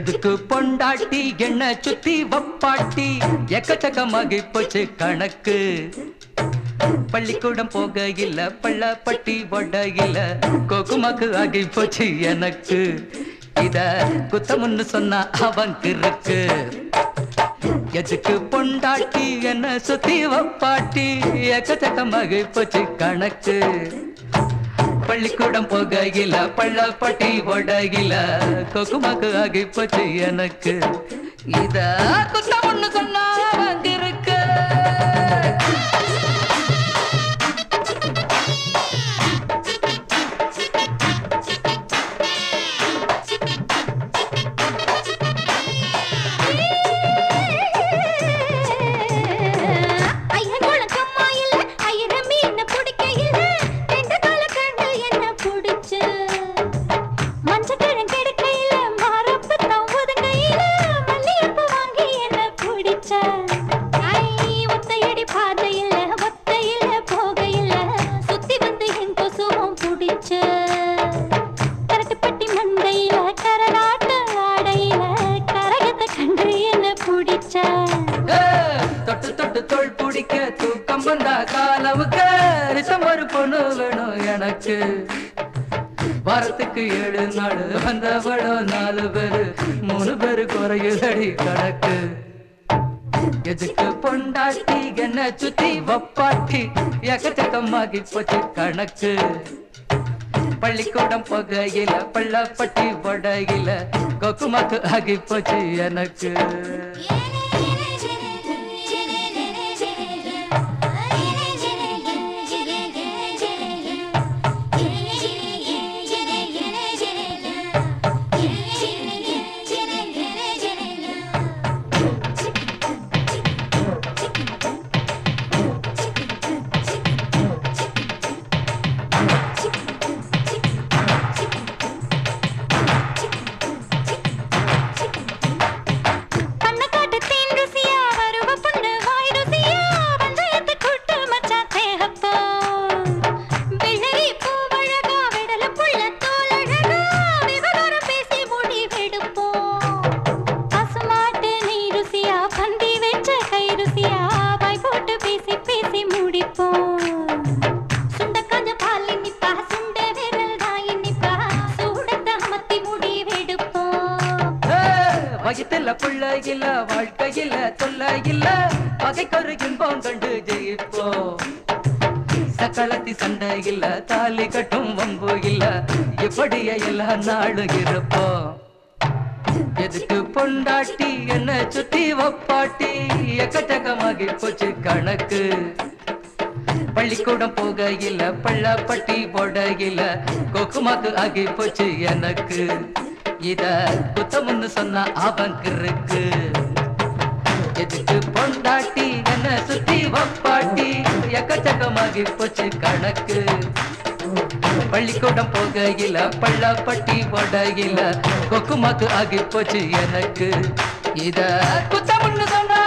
எதுக்கு பொண்டாட்டி என்ன சுத்தி வப்பாட்டி எக்கச்சக்கமாகி போச்சு கணக்கு. பள்ளிக்கூடம் போக இல்ல பள்ளப்பட்டி ஒட இல்ல கோக்குமாக்கு ஆகி போச்சு எனக்கு. இத குத்தமுன்னு சொன்னா அவங்கு இருக்கு. எதுக்கு பொண்டாட்டி என்ன சுத்தி வப்பாட்டி எக்கச்சக்கமாகி போச்சு கணக்கு. பள்ளிக்கூடம் போகையில பள்ளப்பட்டி ஒடகில கொக்குமாக்கு ஆகி போச்சு எனக்கு. இத குத்தம் ஒண்ணு சொன்னா இருக்கு. தொட்டு தொட்டு தோள் பிடிக்க தூக்கம் வந்தா காலவுக்கு ரிசம் ஒரு பொண்ணு வேணும் எனக்கு. வாரத்துக்கு 7 நாள் வந்தவளும் 4 பேரு 3 பேரு குறையுதடி கணக்கு. எதுக்கு பொண்டாட்டி என்ன சுத்தி வப்பாட்டி எக்கச்சக்கமாகி போச்சு கணக்கு. பள்ளிக்கூடம் போகையில பள்ளப்பட்டி ஒடகில கொக்குமாக்கு ஆகி போச்சு எனக்கு. வயிற்றுல புள்ள இல்ல வாழ்க்கையில தொல்ல இல்ல பகைக்கொரு இன்பம் கண்டு ஜெயிப்போம். சக்களத்தி சண்டை இல்ல தாலி கட்டும் வம்பு இல்ல இப்படியே எல்லா நாளும் இருப்போம். எதுக்கு பொண்டாட்டி என்ன சுத்தி வப்பாட்டி எக்கச்சக்கமாகி போச்சு கணக்கு. பள்ளிக்கூடம் போக இல்ல பள்ளப்பட்டி போடகில கொக்குமாக்கு ஆகி போச்சு எனக்கு. இத குத்தமுன்னு சொன்னா அவங்கு இருக்கு. எதுக்கு பொண்டாட்டி என்ன சுத்தி வப்பாட்டி எக்கச்சக்கமாகி போச்சு கணக்கு. பள்ளிக்கூடம் போகையில பள்ளப்பட்டி போடகில கொக்குமாக்கு ஆகி போச்சு எனக்கு. இத குத்தமுன்னு சொன்னா